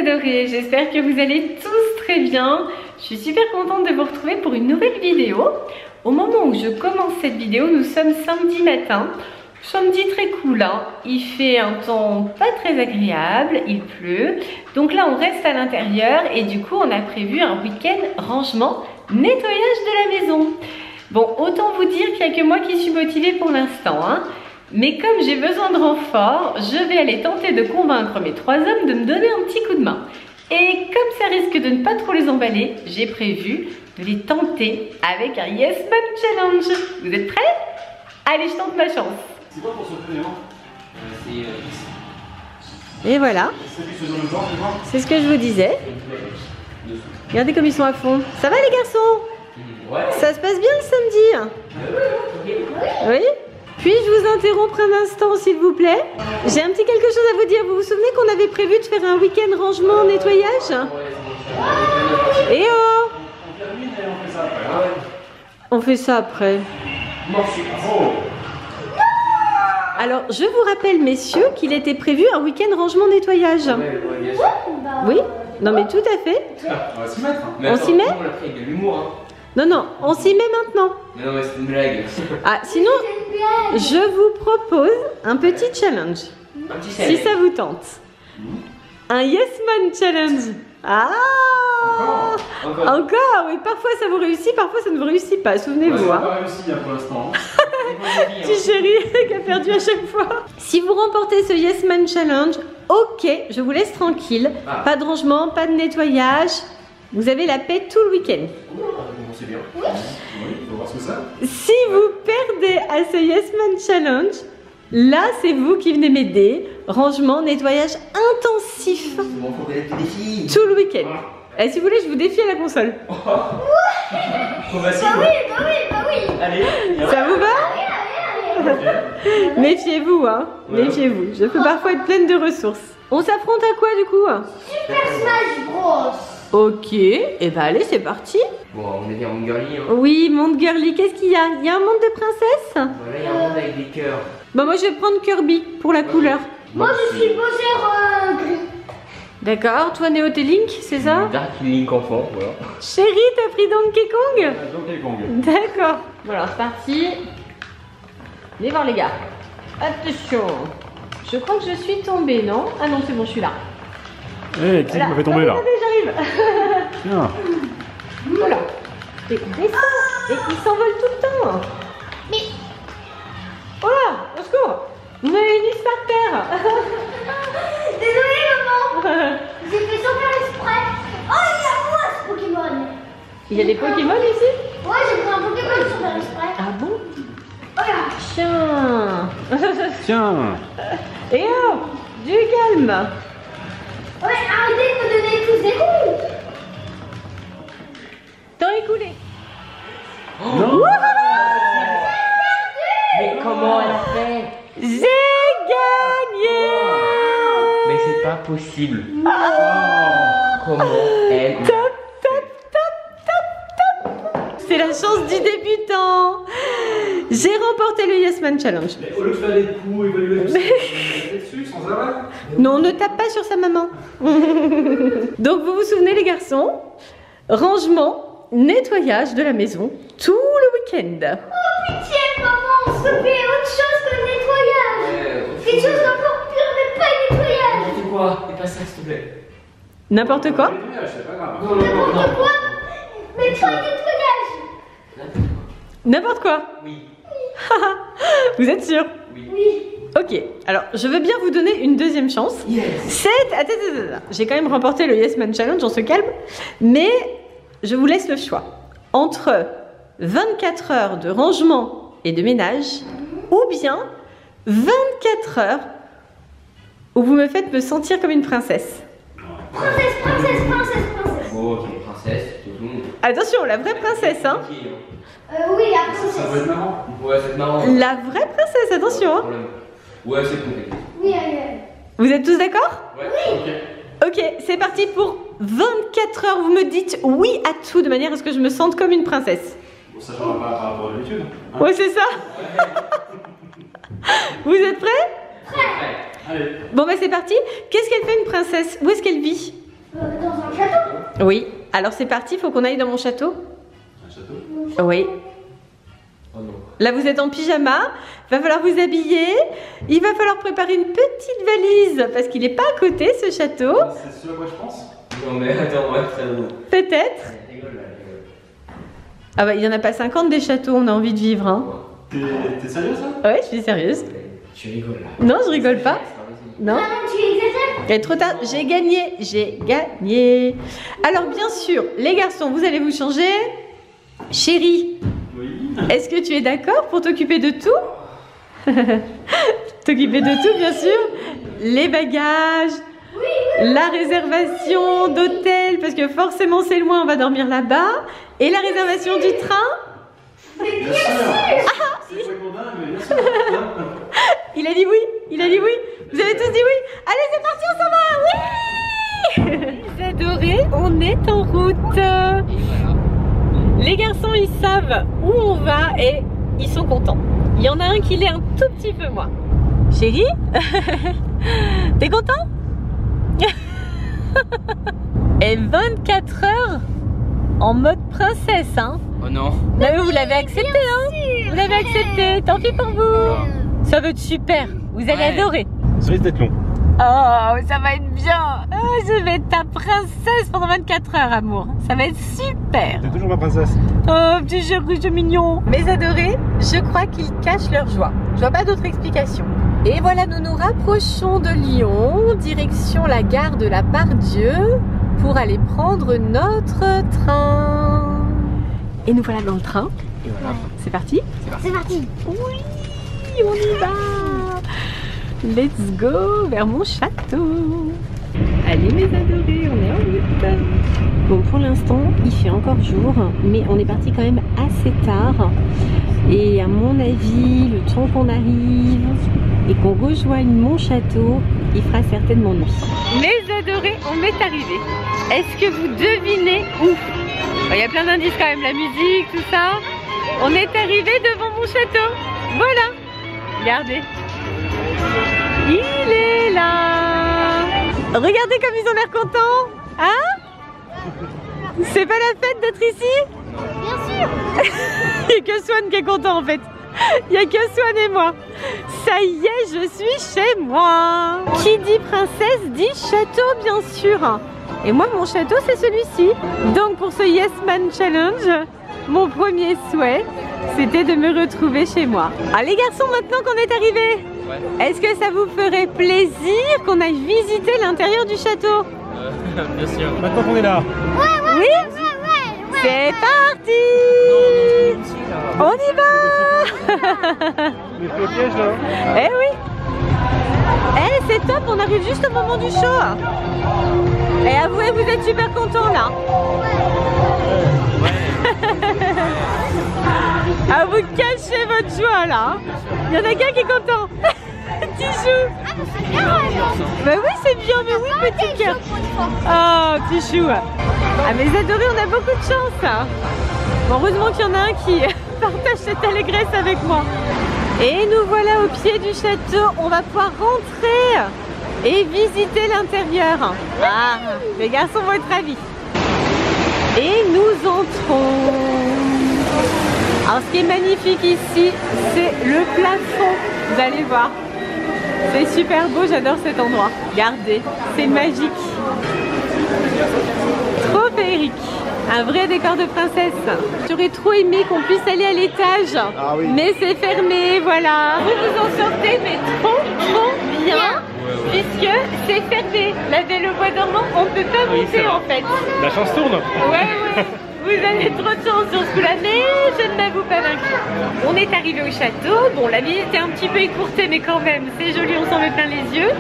adorés, j'espère que vous allez tous très bien. Je suis super contente de vous retrouver pour une nouvelle vidéo. Au moment où je commence cette vidéo, nous sommes samedi matin. Samedi très cool, hein. Il fait un temps pas très agréable, il pleut. Donc là on reste à l'intérieur et du coup on a prévu un week-end rangement, nettoyage de la maison. Bon, autant vous dire qu'il n'y a que moi qui suis motivée pour l'instant, hein. Mais comme j'ai besoin de renfort, je vais aller tenter de convaincre mes 3 hommes de me donner un petit coup de main. Et comme ça risque de ne pas trop les emballer, j'ai prévu de les tenter avec un Yes Man Challenge. Vous êtes prêts? Allez, je tente ma chance. C'est quoi pour ce prénom? Et voilà. C'est ce que je vous disais. Regardez comme ils sont à fond. Ça va les garçons? Ouais. Ça se passe bien le samedi? Oui? Puis-je vous interrompre un instant s'il vous plaît? J'ai un petit quelque chose à vous dire. Vous vous souvenez qu'on avait prévu de faire un week-end rangement nettoyage? Et oh! On fait ça après. Alors, je vous rappelle, messieurs, qu'il était prévu un week-end rangement nettoyage. Oui? Non mais tout à fait. On va s'y mettre. On s'y met? On l'a fait avec de l'humour. Hein. Non, on s'y met maintenant. Mais non, mais c'est une blague. Ah, sinon, je vous propose un petit challenge. Un petit Si challenge. ça vous tente. Un Yes Man Challenge. Ah! Encore, oui, parfois ça vous réussit, parfois ça ne vous réussit pas, souvenez-vous. Ça n'a Hein. pas réussi hein, pour l'instant. Petit chéri qui a perdu à chaque fois. Si vous remportez ce Yes Man Challenge, ok, je vous laisse tranquille. Ah. Pas de rangement, pas de nettoyage. Vous avez la paix tout le week-end. Bon, c'est bien. Oui, faut voir ce que c'est. Si vous perdez à ce Yes Man Challenge, là c'est vous qui venez m'aider. Rangement, nettoyage intensif Bon, faut connaître les défis. tout le week-end. Et si vous voulez, je vous défie à la console. Faut facile. Bah oui. Allez. Ça vous va? Méfiez-vous, hein. Méfiez-vous. Je peux parfois être pleine de ressources. On s'affronte à quoi du coup? Super Smash Bros. Ok, et bah allez, c'est parti. Bon, on est bien en girly. Hein. Oui, monde girly, qu'est-ce qu'il y a? Il y a un monde de princesses? Voilà, il y a un monde avec des cœurs. Bah moi je vais prendre Kirby pour la couleur. Moi je suis Bowser gris. D'accord, toi Néo t'es Link, c'est ça? Dark Link enfant, voilà. Chérie, t'as pris Donkey Kong? Donkey Kong. D'accord. Voilà, c'est parti. Venez voir les gars. Attention. Je crois que je suis tombée, non? Ah non, c'est bon, je suis là. Eh, qui m'a fait tomber là? J'arrive. Tiens. Voilà. Et descends. Et ils s'envolent tout le temps. Mais Oh là, au secours. Vous m'avez mis par terre. désolée maman. J'ai fait super exprès. Oh il y a moi ce Pokémon. Il y a des Pokémon ici? Ouais j'ai pris un Pokémon super exprès. Ah bon? Oh là. Tiens. Tiens. Et oh, du calme. Ouais arrêtez de me donner tous des coups. Temps écoulé. Non. Mais comment elle a fait? J'ai gagné. Mais c'est pas possible. Comment elle. Top, top, top, top, top. C'est la chance du débutant. J'ai remporté le Yes Man Challenge. Mais au lieu de faire des coups, il va lui mettre dessus sans arrêt. Non, on ne tape pas sur sa maman. Donc vous vous souvenez les garçons? Rangement, nettoyage de la maison tout le week-end. Pitié maman, s'il te plaît, autre chose que le nettoyage. Quelque chose d'encore pire mais pas le nettoyage. N'importe quoi, fais pas ça s'il te plaît. N'importe quoi? C'est pas grave. Non, non, non, non. N'importe quoi. Mais pas le nettoyage. N'importe quoi. Oui. Vous êtes sûr? Oui. Ok, alors je veux bien vous donner une deuxième chance. Yes. Attends, j'ai quand même remporté le Yes Man Challenge, on se calme. Mais je vous laisse le choix entre 24 heures de rangement et de ménage ou bien 24 heures où vous me faites me sentir comme une princesse. Princesse. Oh, ok, princesse, tout le monde. Attention, la vraie princesse, hein. Oui la Ça va être princesse. marrant. Ouais, c'est marrant. La vraie princesse, attention, hein. Ouais, c'est compliqué. Oui allez. Vous êtes tous d'accord? Ouais, ok. Ok, c'est parti pour 24 heures. Vous me dites oui à tout de manière à ce que je me sente comme une princesse. Bon, ça changera pas par rapport à l'habitude. Hein. Ouais, c'est ça. Vous êtes prêts? Ouais. Allez. Bon, bah c'est parti. Qu'est-ce qu'elle fait une princesse? Où est-ce qu'elle vit? Dans un château. Oui. Alors c'est parti, il faut qu'on aille dans mon château. Un château? Oui. Oh non. Là vous êtes en pyjama, va falloir vous habiller, il va falloir préparer une petite valise parce qu'il n'est pas à côté ce château. C'est ce à quoi je pense? Non mais attends, ouais, c'est bon. Peut-être. Rigole là, rigole. Ah bah il n'y en a pas 50 des châteaux, on a envie de vivre hein. T'es sérieuse là? Ouais, je suis sérieuse. Tu rigoles là. Non, je rigole pas. Non. Non, tu exagères. Il est trop tard, j'ai gagné, j'ai gagné. Alors bien sûr, les garçons, vous allez vous changer. Chérie, Oui. est-ce que tu es d'accord pour t'occuper de tout? T'occuper de tout, bien sûr. Les bagages, la réservation d'hôtel, parce que forcément c'est loin, on va dormir là-bas. Et la réservation du train. Bien sûr. C'est complètement dingue, mais bien sûr. Il a dit oui, il a dit oui. Vous avez tous dit oui. Allez, c'est parti, on s'en va. Oui. Les adorés, on est en route. Les garçons, ils savent où on va et ils sont contents. Il y en a un qui l'est un tout petit peu moins. Chérie, t'es content? Et 24 heures en mode princesse, hein? Oh non. Là, vous l'avez accepté, hein? Vous l'avez accepté, tant pis pour vous. Ça va être super, vous allez adorer. Ça risque d'être long. Oh, ça va être bien. Oh, je vais être ta princesse pendant 24 heures, amour. Ça va être super. T'es toujours ma princesse. Oh, petit chéri, c'est mignon. Mes adorés, je crois qu'ils cachent leur joie. Je vois pas d'autre explication. Et voilà, nous nous rapprochons de Lyon, direction la gare de la Part-Dieu, pour aller prendre notre train. Et nous voilà dans le train. Et voilà. C'est parti? C'est parti. Oui, on y va. Let's go vers mon château. Allez mes adorés, on est en route. Bon, pour l'instant, il fait encore jour, mais on est parti quand même assez tard. Et à mon avis, le temps qu'on arrive et qu'on rejoigne mon château, il fera certainement nuit. Mes adorés, on est arrivés. Est-ce que vous devinez où? Il y a plein d'indices quand même, la musique, tout ça. On est arrivé devant mon château. Voilà. Regardez. Il est là. Regardez comme ils ont l'air contents. Hein? C'est pas la fête d'être ici? Bien sûr. Il n'y a que Swan qui est content en fait. Il n'y a que Swan et moi. Ça y est, je suis chez moi. Qui dit princesse dit château bien sûr. Et moi mon château c'est celui-ci. Donc pour ce Yes Man Challenge, mon premier souhait c'était de me retrouver chez moi. Ah les garçons, maintenant qu'on est arrivés, est-ce que ça vous ferait plaisir qu'on aille visiter l'intérieur du château? Bien sûr. Maintenant qu'on est là. Oui. C'est parti. On y va. Mais c'est le piège là. Eh oui. Eh c'est top, on arrive juste au moment du show. Et avouez, vous êtes super contents là. Ah, vous cachez votre joie là. Il y en a qu'un qui est content. Qui joue. Bah oui c'est bien, mais oui petit cœur. Oh petit chou. Ah mes adorés, on a beaucoup de chance. Bon, heureusement qu'il y en a un qui partage cette allégresse avec moi. Et nous voilà au pied du château. On va pouvoir rentrer et visiter l'intérieur. Ah, les garçons vont être ravis. Et nous entrons. Alors ce qui est magnifique ici, c'est le plafond. Vous allez voir. C'est super beau, j'adore cet endroit. Regardez, c'est magique. Trop féerique. Un vrai décor de princesse. J'aurais trop aimé qu'on puisse aller à l'étage. Ah oui. Mais c'est fermé, voilà. Vous vous en sortez, mais trop bien. Puisque c'est fermé. Là, dès le bois dormant, on ne peut pas monter en fait. La chance tourne. Ouais. Vous avez trop de chance sur ce coup-là, mais je ne m'avoue pas vaincu. On est arrivé au château. Bon, la visite était un petit peu écourtée, mais quand même, c'est joli, on s'en met plein les yeux.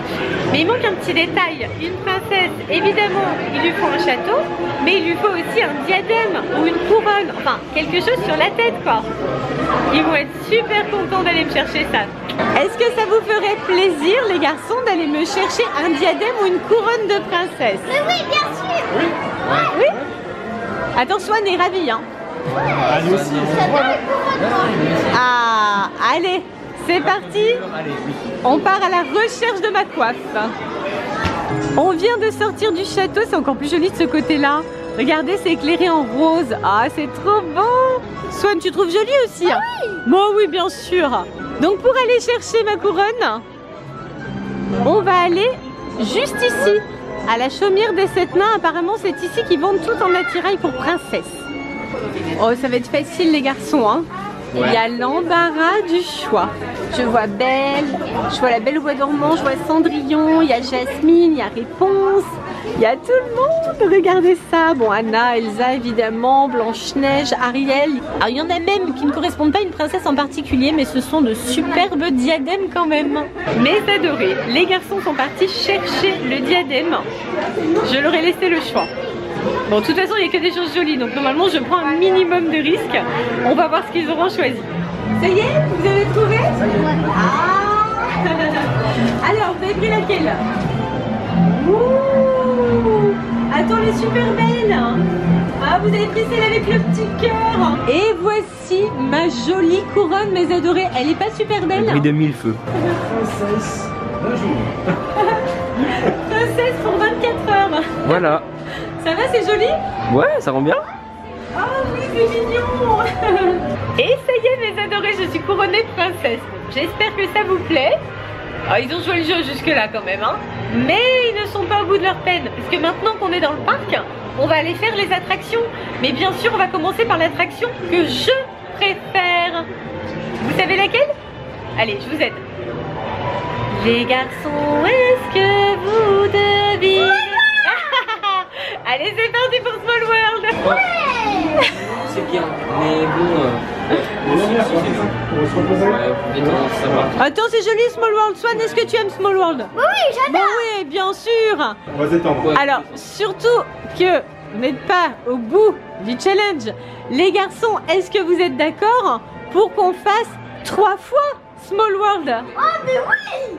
Mais il manque un petit détail. Une princesse, évidemment, il lui faut un château, mais il lui faut aussi un diadème ou une couronne. Enfin, quelque chose sur la tête, quoi. Ils vont être super contents d'aller me chercher ça. Est-ce que ça vous ferait plaisir, les garçons, d'aller me chercher un diadème ou une couronne de princesse? Mais oui, bien sûr. Oui. Attends, Swan est ravi, hein. Allez aussi. Ah, allez, c'est parti. On part à la recherche de ma coiffe. On vient de sortir du château, c'est encore plus joli de ce côté-là. Regardez, c'est éclairé en rose. Ah, c'est trop beau. Swan, tu trouves joli aussi? Ah oui. Bon, oui, bien sûr. Donc pour aller chercher ma couronne, on va aller juste ici, à la chaumière des 7 nains. Apparemment, c'est ici qu'ils vendent tout en attirail pour princesse. Oh, ça va être facile les garçons, hein. Ouais. Il y a l'embarras du choix. Je vois Belle, je vois la Belle au bois dormant, je vois Cendrillon, il y a Jasmine, il y a Réponse, il y a tout le monde. Regardez ça. Bon, Anna, Elsa évidemment, Blanche-Neige, Ariel. Alors il y en a même qui ne correspondent pas à une princesse en particulier, mais ce sont de superbes diadèmes quand même. Mes adorés, les garçons sont partis chercher le diadème. Je leur ai laissé le choix. Bon, de toute façon, il n'y a que des choses jolies, donc normalement, je prends un minimum de risques. On va voir ce qu'ils auront choisi. Ça y est, vous avez trouvé? Ah. Alors, vous avez pris laquelle? Ouh. Attends, elle est super belle. Ah, vous avez pris celle avec le petit cœur. Et voici ma jolie couronne, mes adorés. Elle est pas super belle? Le prix de 1000 feux. Princesse d'un jour. Princesse pour 24 heures. Voilà. Ça va, c'est joli? Ouais, ça rend bien. Oh oui, c'est mignon. Et ça y est, mes adorés, je suis couronnée princesse. J'espère que ça vous plaît. Oh, ils ont joué le jeu jusque là quand même, hein. Mais ils ne sont pas au bout de leur peine. Parce que maintenant qu'on est dans le parc, on va aller faire les attractions. Mais bien sûr, on va commencer par l'attraction que je préfère. Vous savez laquelle? Allez, je vous aide. Les garçons, est-ce que vous devinez? Allez, c'est parti pour Small World. Ouais. C'est bien, mais bon... Attends, c'est joli Small World. Swan, est-ce que tu aimes Small World? Oui, j'adore. Bah oui, bien sûr. On va s'étendre. Alors, surtout que vous n'êtes pas au bout du challenge. Les garçons, est-ce que vous êtes d'accord pour qu'on fasse 3 fois Small World? Oh, mais oui.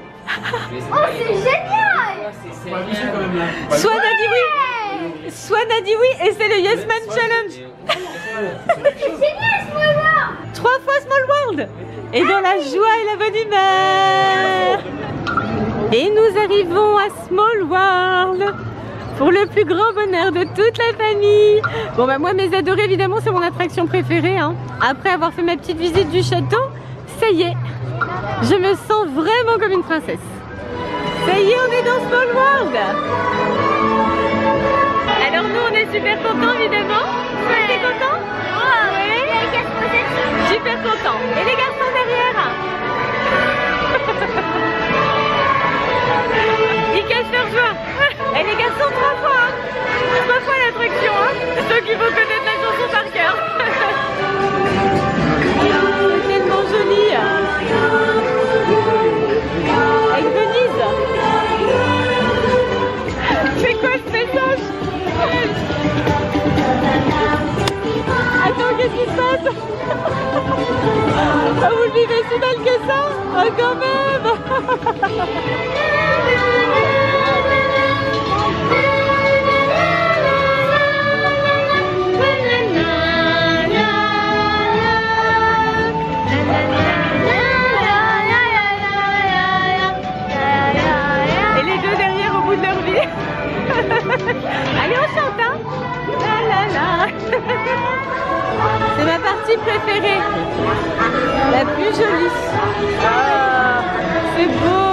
Oh, c'est génial. Swan a dit oui. Swan a dit oui et c'est le Yes Man Challenge. C'est génial, Small World. 3 fois Small World. Et dans la joie et la bonne humeur. Et nous arrivons à Small World pour le plus grand bonheur de toute la famille. Bon bah moi, mes adorés, évidemment, c'est mon attraction préférée, hein. Après avoir fait ma petite visite du château, ça y est, je me sens vraiment comme une princesse. Ça y est, on est dans Small World. Alors nous, on est super contents, évidemment. Ouais. T'es content? Oh, oui. Super content. Et les garçons derrière? Ils cachent leur joie. Et les garçons, 3 fois, hein. 3 fois l'attraction, hein. Ceux qui vont connaître la chanson par cœur. Tellement joli. Avec Venise. C'est quoi ce message? Attends, qu'est-ce qui se passe? Ah, vous le vivez si mal que ça? Oh, quand même. Et les deux derrière au bout de leur vie. Allez, on chante, hein? La la la. C'est ma partie préférée. La plus jolie. Ah, c'est beau.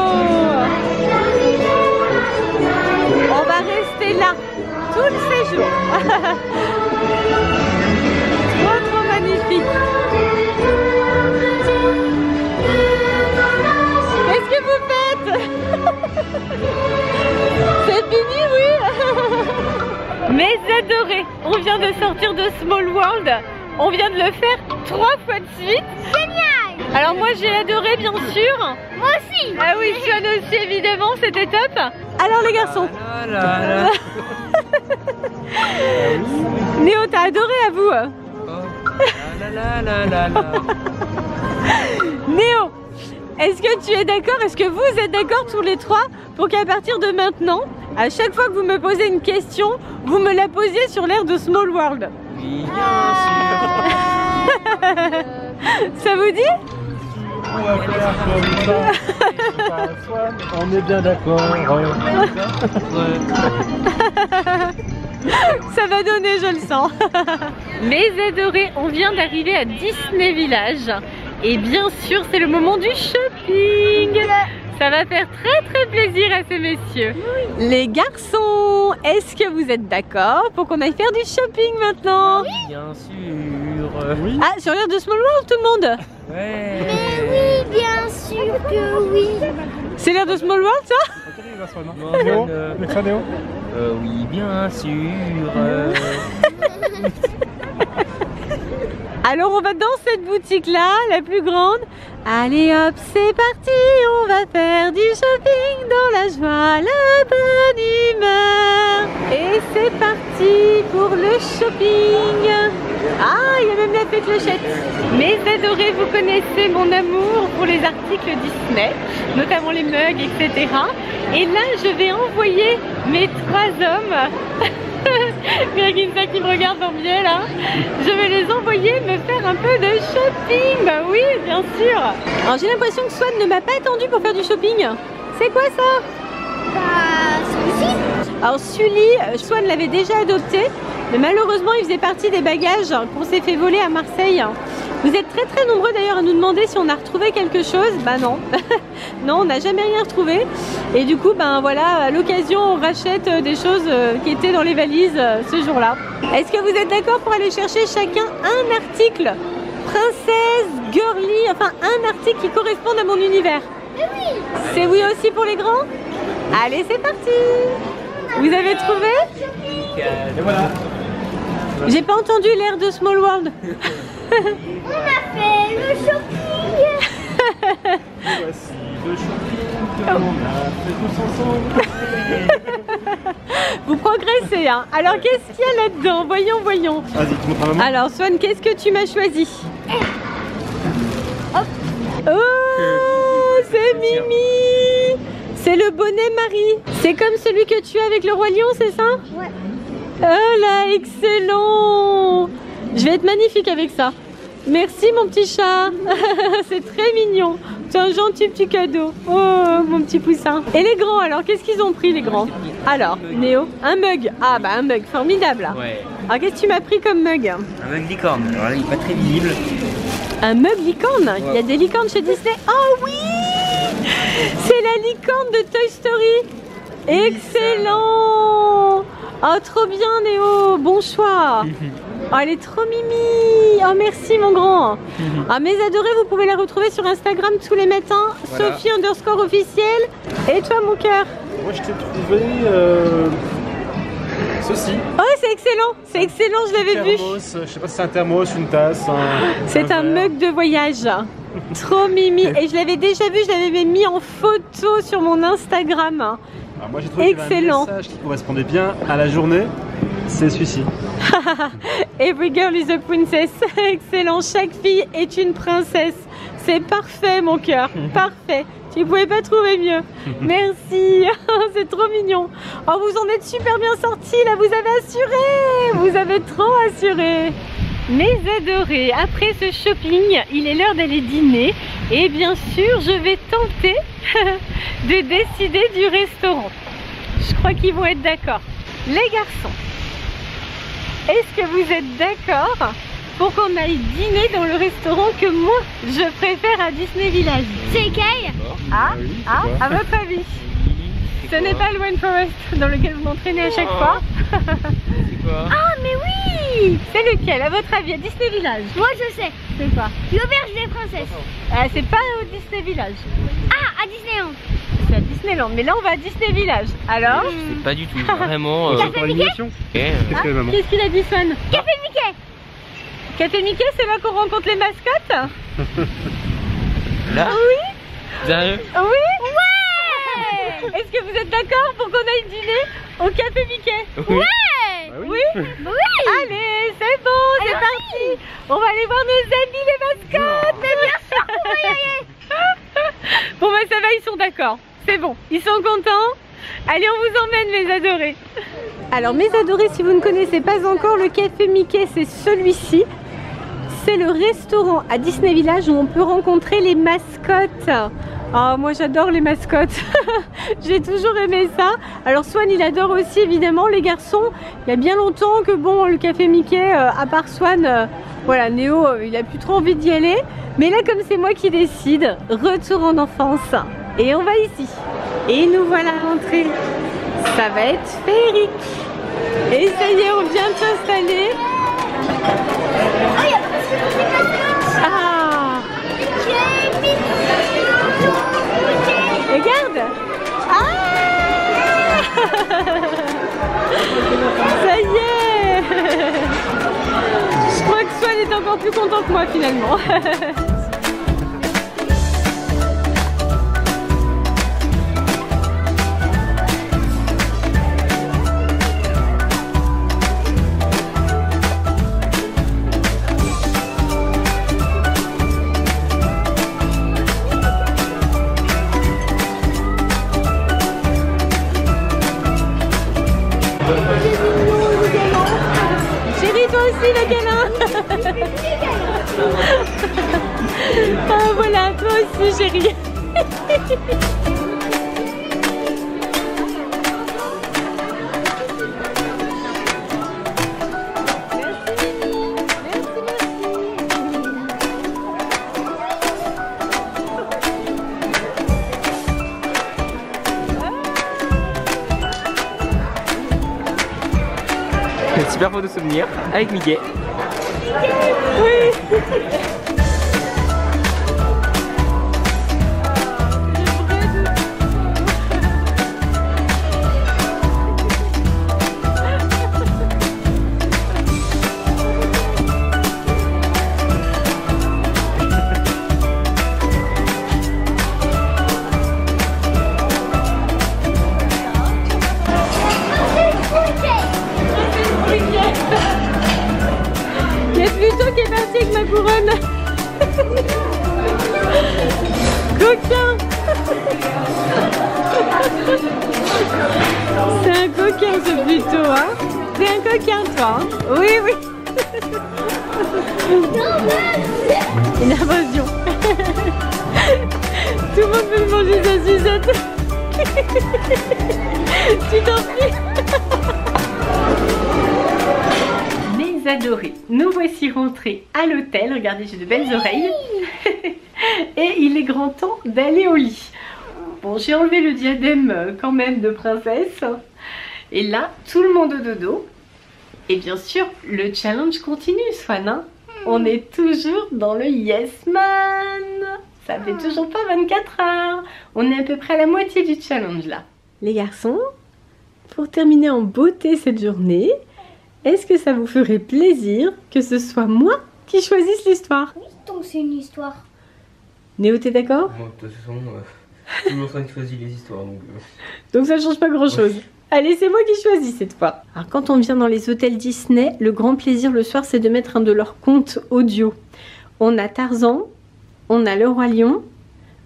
On va rester là tout le séjour. Trop magnifique. Qu'est-ce que vous faites? C'est fini, oui. Mes adorés, on vient de sortir de Small World. On vient de le faire 3 fois de suite. Génial. Alors moi j'ai adoré, bien sûr. Moi aussi. Ah oui, Swan aussi, évidemment, c'était top. Alors les garçons. Néo, t'as adoré, à vous. Néo, est-ce que tu es d'accord? Est-ce que vous êtes d'accord tous les 3 pour qu'à partir de maintenant, à chaque fois que vous me posez une question, vous me la posiez sur l'air de Small World? Oui, bien sûr. Ça vous dit? On va faire comme ça. On est bien d'accord. Ça va donner, je le sens. Mes adorés, on vient d'arriver à Disney Village. Et bien sûr, c'est le moment du shopping. Ça va faire très plaisir à ces messieurs. Les garçons, est-ce que vous êtes d'accord pour qu'on aille faire du shopping maintenant? Bien sûr. Oui. Ah, sur l'heure de Small World, tout le monde? Ouais. Mais oui, bien sûr que oui. C'est l'heure de Small World, ça? Néo, Alexa, Néo. Oui, bien sûr. Alors on va dans cette boutique là, la plus grande. Allez hop, c'est parti, on va faire du shopping dans la joie, la bonne humeur. Et c'est parti pour le shopping. Ah, il y a même la fée clochette. Mes adorés, vous connaissez mon amour pour les articles Disney, notamment les mugs, etc. Et là, je vais envoyer mes 3 hommes. Virginsa qui me regarde en biais là. Je vais les envoyer me faire un peu de shopping. Bah oui, bien sûr. Alors j'ai l'impression que Swan ne m'a pas attendu pour faire du shopping. C'est quoi ça? Bah, celui-ci. Alors Sully, Swan l'avait déjà adopté, mais malheureusement il faisait partie des bagages qu'on s'est fait voler à Marseille. Vous êtes très nombreux d'ailleurs à nous demander si on a retrouvé quelque chose. Bah non, non, on n'a jamais rien retrouvé. Et du coup, ben voilà, à l'occasion, on rachète des choses qui étaient dans les valises ce jour-là. Est-ce que vous êtes d'accord pour aller chercher chacun un article princesse, girly, enfin un article qui corresponde à mon univers? Oui. C'est oui aussi pour les grands? Allez, c'est parti. Vous avez trouvé? Et voilà. J'ai pas entendu l'air de Small World. On a fait le shopping. Voici le shopping que l'on a fait tous ensemble. Vous progressez, hein. Alors, qu'est-ce qu'il y a là-dedans? Voyons. Vas-y, tu montres à maman. Alors, Swan, qu'est-ce que tu m'as choisi? Hop. Oh, c'est Mimi. C'est le bonnet Marie. C'est comme celui que tu as avec le Roi Lion, c'est ça? Ouais. Oh là, excellent. Je vais être magnifique avec ça. Merci mon petit chat. C'est très mignon. C'est un gentil petit cadeau. Oh mon petit poussin. Et les grands alors, qu'est-ce qu'ils ont pris les grands? Alors, Néo, un mug. Ah bah un mug, formidable. Ouais. Alors qu'est-ce que tu m'as pris comme mug? Un mug licorne. Alors là, il n'est pas très visible. Un mug licorne? Il y a des licornes chez Disney. Oh oui. C'est la licorne de Toy Story. Excellent. Oh trop bien Néo, bon choix. Oh, elle est trop mimi. Oh merci mon grand. Ah, mes adorés, vous pouvez la retrouver sur Instagram tous les matins. Voilà. Sophie_officiel. Et toi mon cœur? Moi, je t'ai trouvé ceci. Oh c'est excellent, je l'avais vu. Thermos, je sais pas si c'est un thermos, une tasse. C'est un verre. mug de voyage. Trop mimi. Et je l'avais déjà vu, je l'avais mis en photo sur mon Instagram. Alors moi j'ai trouvé qu'il y avait Excellent. un message qui correspondait bien à la journée, c'est celui-ci. Every girl is a princess. Excellent, chaque fille est une princesse. C'est parfait mon cœur, parfait. Tu pouvais pas trouver mieux. Merci, c'est trop mignon. Oh, vous en êtes super bien sortis là, vous avez assuré. Vous avez trop assuré. Mes adorés, après ce shopping, il est l'heure d'aller dîner. Et bien sûr, je vais tenter de décider du restaurant. Je crois qu'ils vont être d'accord. Les garçons, est-ce que vous êtes d'accord pour qu'on aille dîner dans le restaurant que moi, je préfère à Disney Village? C'est quel? Ah, oui, c'est ah, quoi à votre avis? Ce n'est pas le One Forest dans lequel vous m'entraînez à chaque fois. C'est quoi? Ah, mais oui! C'est lequel, à votre avis, à Disney Village? Moi je sais. C'est quoi? L'auberge des princesses. Ah, c'est pas au Disney Village. Ah, à Disneyland. C'est à Disneyland, mais là on va à Disney Village. Alors? C'est pas du tout. Vraiment. C'est pour l'animation. Ok. Qu'est-ce que maman? Qu'est-ce qu'il a dit, Swan? Café Mickey. Café Mickey, c'est là qu'on rencontre les mascottes? Là? Oui? Sérieux? Oui? Ouais. Est-ce que vous êtes d'accord pour qu'on aille dîner au Café Mickey? Oui. Ouais. Ah oui. Oui? Oui. Allez, c'est bon, c'est Alors, parti. On va aller voir nos amis les mascottes. Mais bien sûr qu'on va y aller. Bon bah ça va, ils sont d'accord. C'est bon, ils sont contents. Allez, on vous emmène les adorés. Alors mes adorés, si vous ne connaissez pas encore le Café Mickey, c'est celui-ci. c'est le restaurant à Disney Village où on peut rencontrer les mascottes. Ah, moi j'adore les mascottes. J'ai toujours aimé ça. Alors Swan il adore aussi évidemment les garçons. Il y a bien longtemps que bon, le café Mickey, à part Swan, voilà, Néo il a plus trop envie d'y aller. Mais là comme c'est moi qui décide, retour en enfance. Et on va ici. Et nous voilà rentrés. Ça va être féerique. Et ça y est, on vient de s'installer. Ah, regarde. Ah, ça y est. Je crois que Swan est encore plus content que moi finalement. Chérie, toi aussi le câlin. Ah voilà, toi aussi chérie. Super photo souvenir avec Mickey. Oui. Qui est parti avec ma couronne. Coquin. C'est un coquin ce plutôt, hein. C'est un coquin toi, hein. Oui, oui. Une invasion. Tout le monde veut manger sa Suzette. Tu t'en pries. Adoré. Nous voici rentrés à l'hôtel. Regardez, j'ai de belles oreilles. Et il est grand temps d'aller au lit. Bon, j'ai enlevé le diadème quand même de princesse. Et là, tout le monde au dodo. Et bien sûr, le challenge continue, Swan, hein. On est toujours dans le Yes Man. Ça fait toujours pas 24 heures. On est à peu près à la moitié du challenge là. Les garçons, pour terminer en beauté cette journée, est-ce que ça vous ferait plaisir que ce soit moi qui choisisse l'histoire? Oui, donc c'est une histoire. Néo, t'es d'accord? Moi, de toute façon, tout le monde choisit les histoires. Donc ça change pas grand-chose. Ouais. Allez, c'est moi qui choisis cette fois. Alors quand on vient dans les hôtels Disney, le grand plaisir le soir, c'est de mettre un de leurs contes audio. On a Tarzan, on a Le Roi Lion,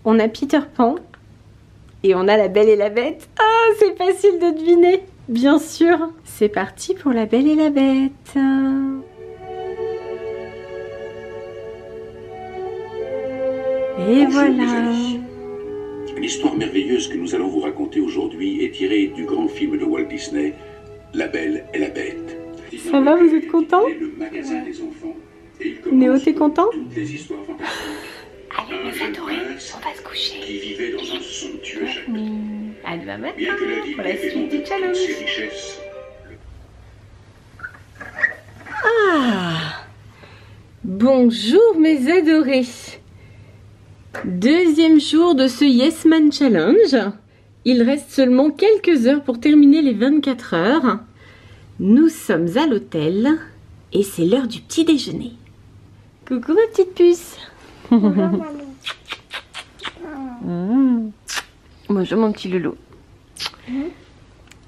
on a Peter Pan et on a La Belle et la Bête. Ah, c'est facile de deviner. Bien sûr, c'est parti pour La Belle et la Bête. Et voilà. L'histoire merveilleuse que nous allons vous raconter aujourd'hui est tirée du grand film de Walt Disney, La Belle et la Bête. Ça va, vous êtes content? Le magasin des enfants. Néo, t'es content? Toutes les histoires fantastiques. Allez, mes adorés, on va se coucher. Qui vivait dans un somptueux château. À demain matin Bien que la vie pour la était suite du de toutes challenge. ses richesses. Ah, bonjour mes adorés. Deuxième jour de ce Yes Man Challenge. Il reste seulement quelques heures pour terminer les 24 heures. Nous sommes à l'hôtel et c'est l'heure du petit déjeuner. Coucou ma petite puce. Bonjour mon petit loulou.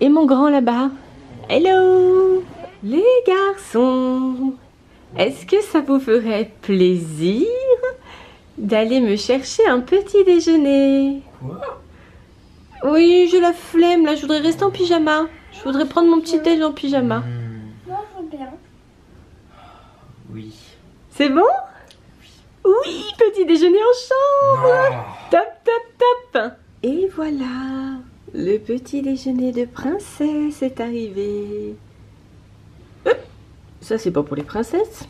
Et mon grand là-bas. Hello. Les garçons, est-ce que ça vous ferait plaisir d'aller me chercher un petit déjeuner? Quoi? Oui, j'ai la flemme là, je voudrais rester en pyjama. Je voudrais prendre mon petit déj en pyjama. Moi, je veux bien. Oui. C'est bon? Oui, petit déjeuner en chambre. Top, top, top. Et voilà, le petit déjeuner de princesse est arrivé. Ça, c'est pas pour les princesses.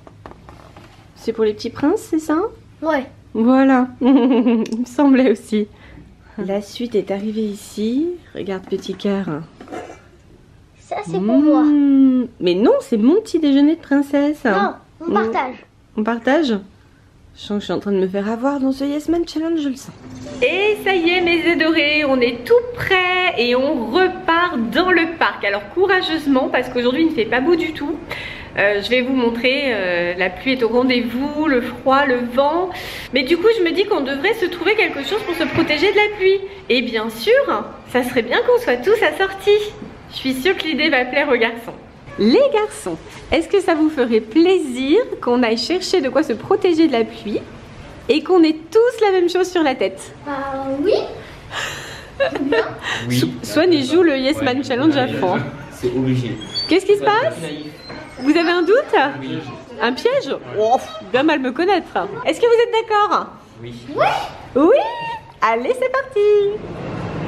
C'est pour les petits princes, c'est ça? Ouais. Voilà, il me semblait aussi. La suite est arrivée ici. Regarde, petit cœur. Ça, c'est pour moi. Mais non, c'est mon petit déjeuner de princesse. Non, on partage. On partage? Je sens que je suis en train de me faire avoir dans ce Yes Man Challenge, je le sens. Et ça y est, mes adorés, on est tout prêt et on repart dans le parc. Alors courageusement, parce qu'aujourd'hui il ne fait pas beau du tout. Je vais vous montrer, la pluie est au rendez-vous, le froid, le vent. Mais du coup, je me dis qu'on devrait se trouver quelque chose pour se protéger de la pluie. Et bien sûr, ça serait bien qu'on soit tous assortis. Je suis sûre que l'idée va plaire aux garçons. Les garçons, est-ce que ça vous ferait plaisir qu'on aille chercher de quoi se protéger de la pluie et qu'on ait tous la même chose sur la tête? Oui. Oui. Swan il joue le Yes Man Challenge à fond. C'est obligé. Qu'est-ce qui se passe? Vous avez un doute? Oui. Un piège? Oh, bien mal me connaître. Est-ce que vous êtes d'accord? Oui. Oui. Allez, c'est parti.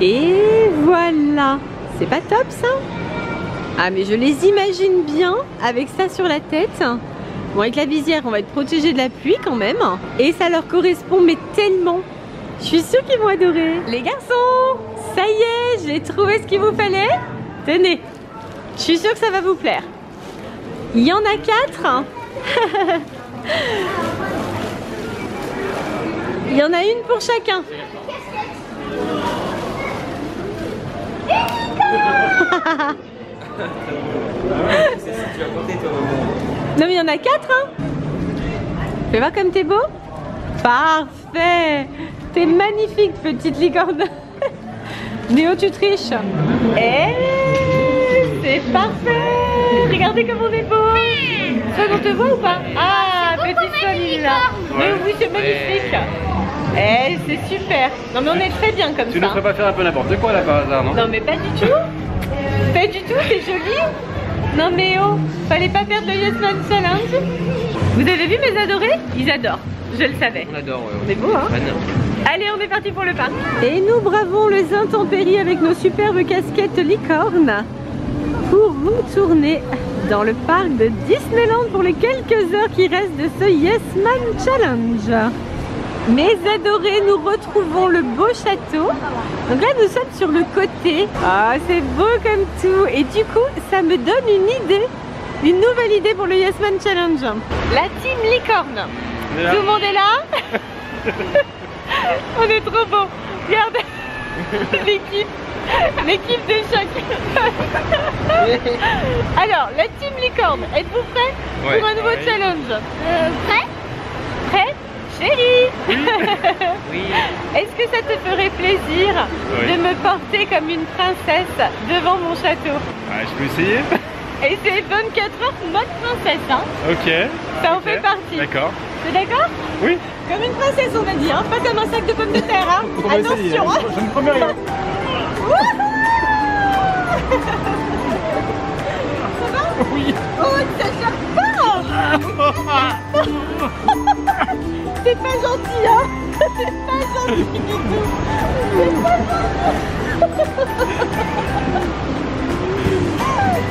Et voilà. C'est pas top ça? Ah mais je les imagine bien avec ça sur la tête. Bon, avec la visière on va être protégé de la pluie quand même. Et ça leur correspond mais tellement. Je suis sûre qu'ils vont adorer. Les garçons, ça y est, j'ai trouvé ce qu'il vous fallait. Tenez, je suis sûre que ça va vous plaire. Il y en a 4. Il y en a une pour chacun. Non mais il y en a 4 hein. Fais voir comme t'es beau. Parfait. T'es magnifique petite licorne. Néo tu triches. Et c'est parfait. Regardez comme on est beau. Ça on te voit ou pas? Ah petit Swan là. Mais oui c'est magnifique. Eh c'est super. Non mais on est très bien comme ça. Tu ne ferais pas faire un peu n'importe quoi là par hasard, non? Non mais pas du tout. Pas du tout, c'est joli. Non mais oh, fallait pas perdre le Yes Man Challenge. Vous avez vu mes adorés? Ils adorent, je le savais. On adore, ouais. C'est beau hein? Fan. Allez, on est parti pour le parc. Et nous bravons les intempéries avec nos superbes casquettes licornes pour vous tourner dans le parc de Disneyland pour les quelques heures qui restent de ce Yes Man Challenge. Mes adorés, nous retrouvons le beau château. Donc là, nous sommes sur le côté. Ah, c'est beau comme tout. Et du coup, ça me donne une idée, une nouvelle idée pour le Yes Man Challenge. La team licorne. Tout le monde est là? On est trop beau. Regardez l'équipe de chaque. Alors, la team licorne, êtes-vous prêts pour un nouveau challenge? Prêt? Prêt? Chérie. Oui. Est-ce que ça te ferait plaisir de me porter comme une princesse devant mon château? Je peux essayer. Et c'est 24 heures mode princesse hein? Ok. Ça en fait partie. D'accord. T'es d'accord? Oui. Comme une princesse on va dire, hein? Pas comme un sac de pommes de terre hein? On va essayer. Attention hein? Je ne promets rien. Ça va? Oui. Oh ça cherche pas. C'est pas gentil hein? C'est pas gentil du tout. C'est pas gentil.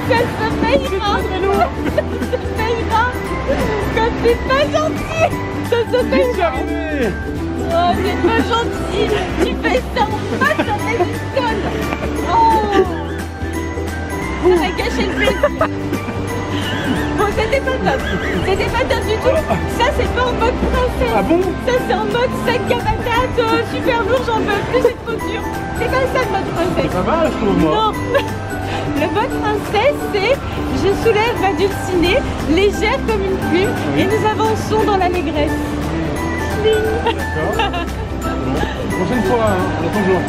Ça se payera. Ça se payera. Comme c'est pas gentil. Ça se payera. Oh c'est pas gentil. Tu fais ça en face avec une colle. Oh. Ça va gâcher le plaisir. Bon, c'était pas top. C'était pas top du tout. Ça, c'est pas en mode princesse. Ah bon? Ça, c'est en mode sac à patates, super lourd, j'en peux plus, c'est trop dur. C'est pas ça le mode princesse. Ça va, je trouve, moi. Non. Le mode princesse, c'est je soulève ma dulcinée, légère comme une plume, et nous avançons dans l'allégresse. D'accord. Bon. Prochaine fois, hein, on attend toujours.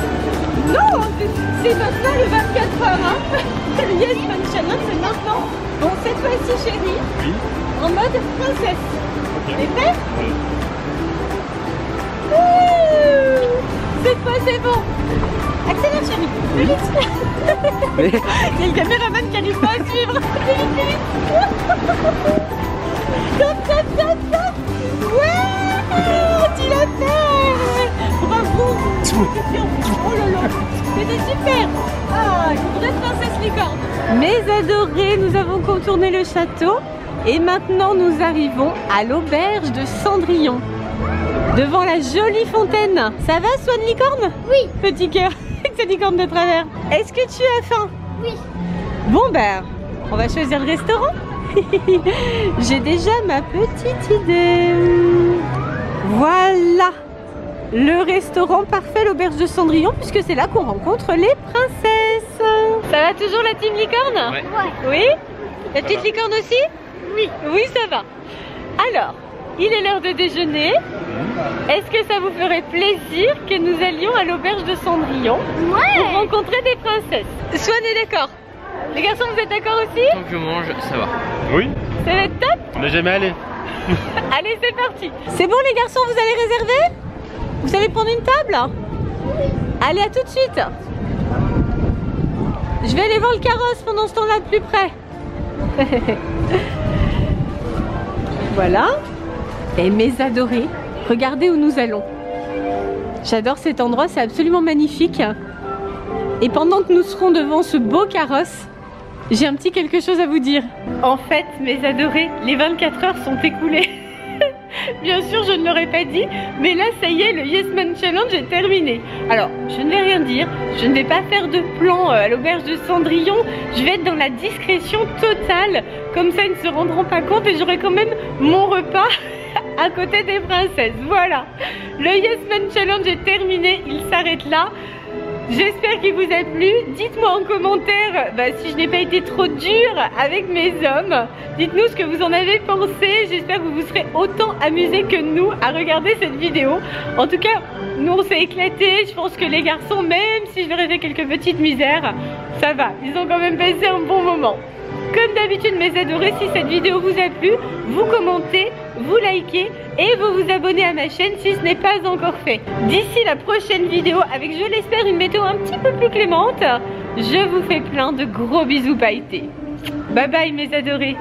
Non, c'est maintenant le 24 heures. Hein. Le Yes Man Challenge, c'est maintenant. Bon, cette fois-ci, chérie, Oui. en mode princesse. Ok. T'es prêt? Oui. Cette fois, c'est bon. Accélère, chérie. Plus vite. Il y a le caméraman qui n'arrive pas à suivre. Plus vite, plus vite. Top, top, top, top. Oh là là, c'était super. Ah, une vraie princesse licorne. Mes adorés, nous avons contourné le château et maintenant nous arrivons à l'auberge de Cendrillon. Devant la jolie fontaine. Ça va, Swan Licorne? Oui. Petit cœur, avec sa licorne de travers. Est-ce que tu as faim? Oui. Bon ben, on va choisir le restaurant. J'ai déjà ma petite idée. Voilà le restaurant parfait, l'auberge de Cendrillon, puisque c'est là qu'on rencontre les princesses. Ça va toujours la team licorne? Ouais. Oui? La petite licorne aussi? Oui. Oui, ça va. Alors, il est l'heure de déjeuner. Est-ce que ça vous ferait plaisir que nous allions à l'auberge de Cendrillon pour rencontrer des princesses? Swan est d'accord. Les garçons, vous êtes d'accord aussi? Tant que je mange, ça va. Oui. Ça va être top? On n'est jamais allé. Allez, c'est parti. C'est bon les garçons, vous allez réserver? Vous allez prendre une table? Allez, à tout de suite. Je vais aller voir le carrosse pendant ce temps-là de plus près. Voilà. Et mes adorés, regardez où nous allons. J'adore cet endroit, c'est absolument magnifique. Et pendant que nous serons devant ce beau carrosse, j'ai un petit quelque chose à vous dire. En fait, mes adorés, les 24 heures sont écoulées. Bien sûr, je ne l'aurais pas dit, mais là, ça y est, le Yes Man Challenge est terminé. Alors, je ne vais rien dire, je ne vais pas faire de plan à l'auberge de Cendrillon, je vais être dans la discrétion totale, comme ça ils ne se rendront pas compte et j'aurai quand même mon repas à côté des princesses. Voilà, le Yes Man Challenge est terminé, il s'arrête là. J'espère qu'il vous a plu. Dites-moi en commentaire si je n'ai pas été trop dure avec mes hommes. Dites-nous ce que vous en avez pensé. J'espère que vous vous serez autant amusés que nous à regarder cette vidéo. En tout cas, nous on s'est éclatés. Je pense que les garçons, même si je leur ai fait quelques petites misères, ça va. Ils ont quand même passé un bon moment. Comme d'habitude mes adorés, si cette vidéo vous a plu, vous commentez, vous likez et vous vous abonnez à ma chaîne si ce n'est pas encore fait. D'ici la prochaine vidéo avec, je l'espère, une météo un petit peu plus clémente, je vous fais plein de gros bisous pailletés. Bye bye mes adorés.